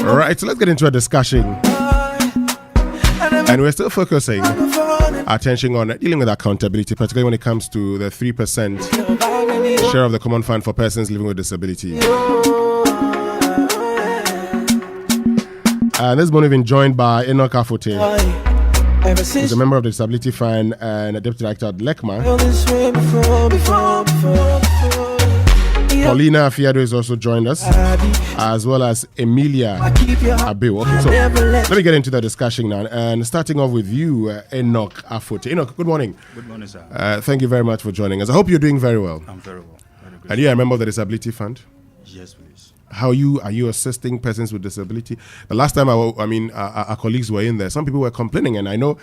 All right, so let's get into a discussion. And we're still focusing our attention on dealing with accountability, particularly when it comes to the 3% share of the common fund for persons living with disability. And this morning, we've been joined by Enoch Afote, who's a member of the Disability Fund and a Deputy Director at Lekma. Paulina Afiado is also joined us, as well as Emilia Abiu. Okay, so let me get into the discussion now. And starting off with you, Enoch Afote. Enoch, good morning. Good morning, sir. Thank you very much for joining us. I hope you're doing very well. I'm very well. And you are a member of the Disability Fund? Yes, please. Are you assisting persons with disability? The last time our colleagues were in there, some people were complaining, and I know,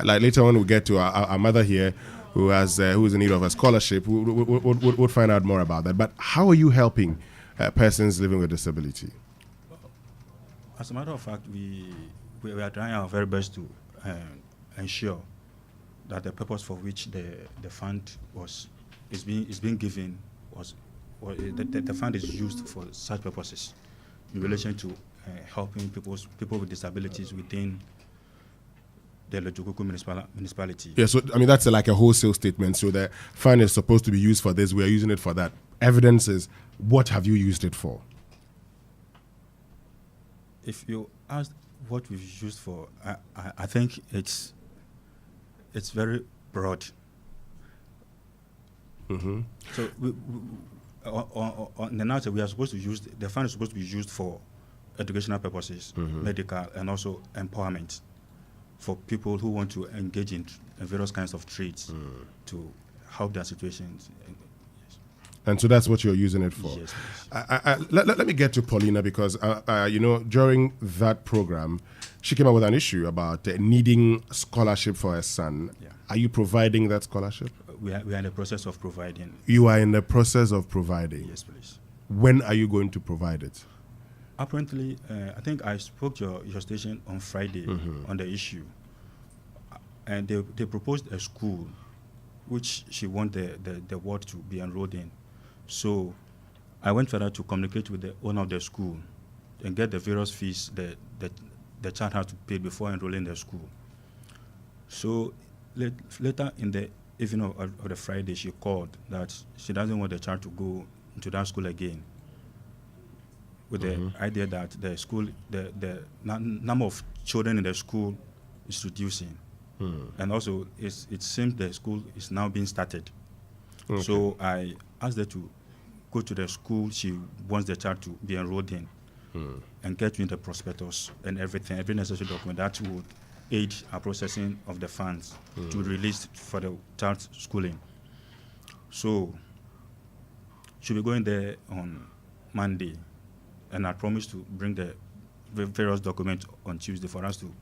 like later on we'll get to our mother here, who is in need of a scholarship. We'll find out more about that. But how are you helping persons living with disability? As a matter of fact, we are trying our very best to ensure that the purpose for which the fund is being given the fund is used for such purposes in relation to helping people with disabilities within the Lojogoku municipality. Yeah, so that's like a wholesale statement. So the fund is supposed to be used for this, we are using it for that. Evidence is, what have you used it for? If you ask what we've used for, I think it's very broad. Mm-hmm. So on the nature, we are supposed to use the fund is supposed to be used for educational purposes, medical, and also empowerment for people who want to engage in various kinds of trades to help their situations. Yes. And so that's what you're using it for. Yes, let me get to Paulina, because during that program, she came up with an issue about needing scholarship for her son. Yeah. Are you providing that scholarship? We are in the process of providing. You are in the process of providing? Yes, please. When are you going to provide it? Apparently, I think I spoke to your station on Friday on the issue. And they proposed a school which she wanted the ward to be enrolled in. So I went further to communicate with the owner of the school and get the various fees that the child had to pay before enrolling the school. So later in the evening of the Friday, she called that she doesn't want the child to go into that school again, with the idea that the school, the number of children in the school is reducing. And also, it seems the school is now being started. Okay. So I asked her to go to the school she wants the child to be enrolled in and get in the prospectus and everything, every necessary document that would aid our processing of the funds to be released for the child's schooling. So she'll be going there on Monday, and I promised to bring the various documents on Tuesday for us to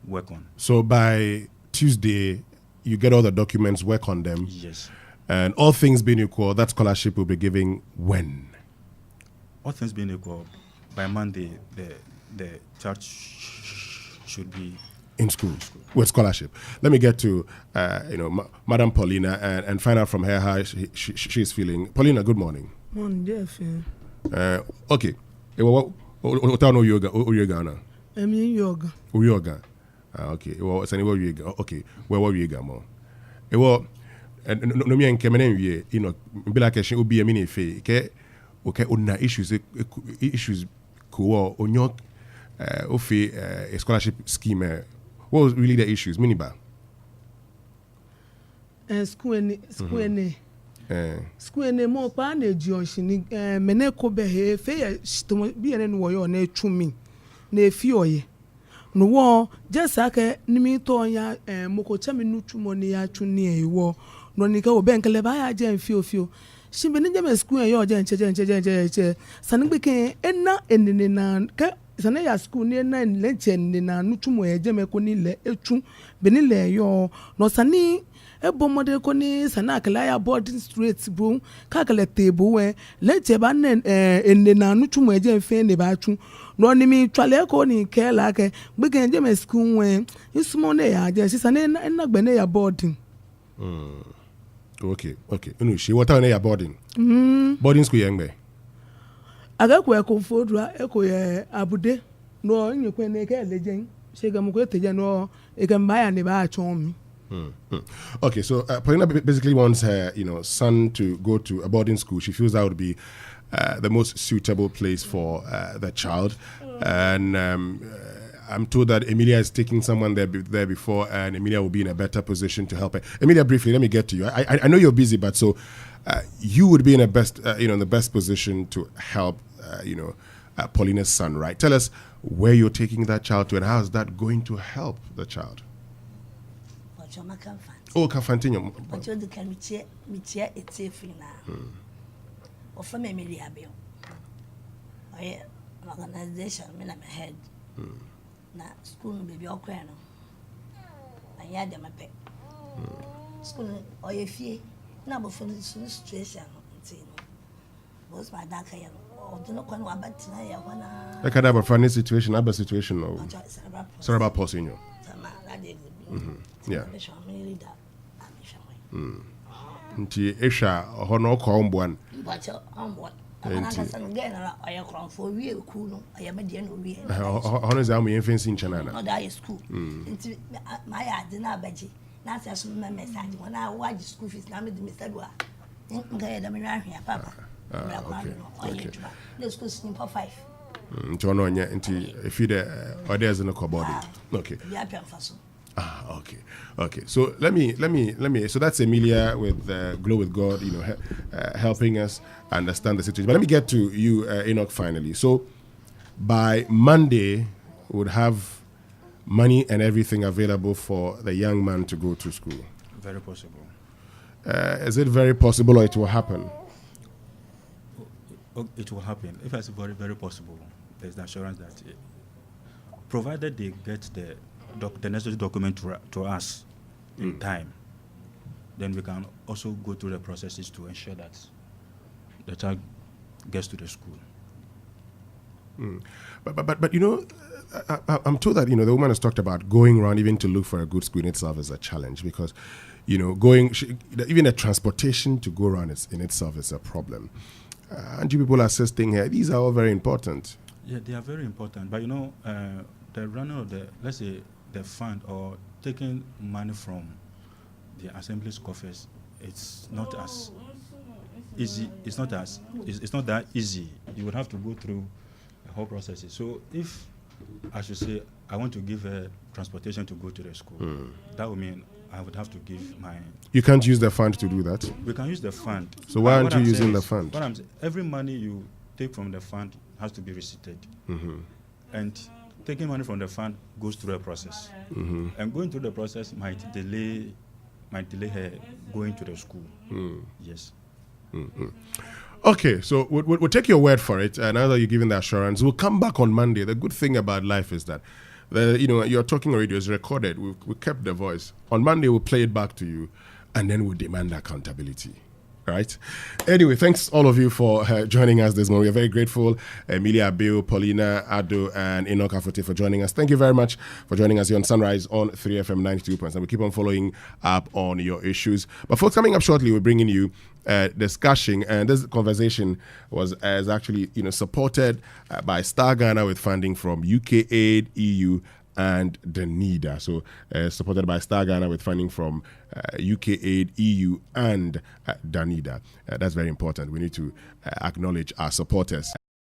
work on. So by Tuesday, you get all the documents, work on them. Yes. And all things being equal, that scholarship will be given when? All things being equal, by Monday, the child should be in school with scholarship. Let me get to Madam Paulina and find out from her how she is feeling. Paulina, good morning. Morning, Jeff. Okay. What are you yoga? I'm in yoga. Yoga. Okay. Well, it's anywhere yoga. Okay. Where were you more? Well, no me and Kemen, you know, be like a she will be a mini fee. Okay, on issues cool on your a scholarship scheme. What was really the issues? Minibar. School more pan Johnson, Meneko behe, fair, be an warrior, ne chumi, ne fioye. No war, just like a nimitoya, Moko Chami Nuchumonia Chunia war, no Nico Bank Levaya Jen Fio. She been in the school, your Jen, San became enna and in an Sanaya school near 9 legend in a Nuchumo, Jemeconile, Echu, Benile, your no Sani. Ebo mode koni sanakalaya boarding streets boom kakale table we lete ba enne na nutu mo eje mfe ne ba tu no ni mi twale ko ni ke la ke gbege je me school we isumo ne ya je sisa ne na gbe ne ya boarding okay unu she what na ya boarding boarding school yengbe aga ko konfodra eko ye abude no nyekwe ne ke lejen shega mu ko teje no e kan ba ya ne ba chon mi. Okay, so Paulina basically wants her, son to go to a boarding school. She feels that would be the most suitable place for the child, and I'm told that Emilia is taking someone there before, and Emilia will be in a better position to help her. Emilia, briefly, let me get to you. I know you're busy, but so you would be in the best position to help, Paulina's son, right? Tell us where you're taking that child to, and how is that going to help the child? Oh, Kafantinho. But you can meet it's safe now. Or from Emilia Bill. An organization, I'm head. Now, school will be all crown. I had them a pet. School or your fee, number for the situation. Was my dark hair. Or do not know about tonight. I can't have a funny situation, other situation. No. Cerebral Palsy. Yeah. Nti esha hono ko ombuan. But ombuan. Hono za mu yemfensi nchana na. No that school. Nti my yard na abaji. Na say so me message when I watch school fees na me de Mr. Dua. Nka da me hwa papa. Okay. The school is for 5. Nti ono nya nti efi de others no ko body. Okay. Okay. So let me. So that's Emilia with Glow with God, helping us understand the situation. But let me get to you, Enoch. Finally, so by Monday, we would have money and everything available for the young man to go to school. Very possible. Is it very possible, or it will happen? It will happen. If it's very, very possible, there's the assurance that, provided they get the necessary document to us in time, then we can also go through the processes to ensure that the child gets to the school. But I'm told that the woman has talked about going around even to look for a good school in itself is a challenge, because even the transportation to go around in itself is a problem. And you people assisting here, these are all very important. Yeah, they are very important. But the running of the fund or taking money from the assembly's coffers, it's not as easy. It's not that easy. You would have to go through the whole process. So if I should say I want to give her transportation to go to the school, that would mean I would have to give my. You can't use the fund to do that. We can use the fund. So why aren't you using the fund? Every money you take from the fund has to be receipted, and taking money from the fund goes through a process, and going through the process might delay her going to the school. Yes. Okay, so we'll take your word for it. Now that you're giving the assurance, we'll come back on Monday. The good thing about life is that your talking radio is recorded. We kept the voice. On Monday, we'll play it back to you, and then we'll demand accountability. Right. Anyway, thanks all of you for joining us this morning. We're very grateful. Emilia, Bill, Paulina, Ado, and Enoch Afote for joining us. Thank you very much for joining us here on Sunrise on 3FM 92.7. We keep on following up on your issues. But folks, coming up shortly, we're bringing you discussion, and this conversation is actually supported by Star Ghana with funding from UK Aid, EU, and Danida. So supported by Star Ghana with funding from UK Aid, EU, and Danida. That's very important. We need to acknowledge our supporters.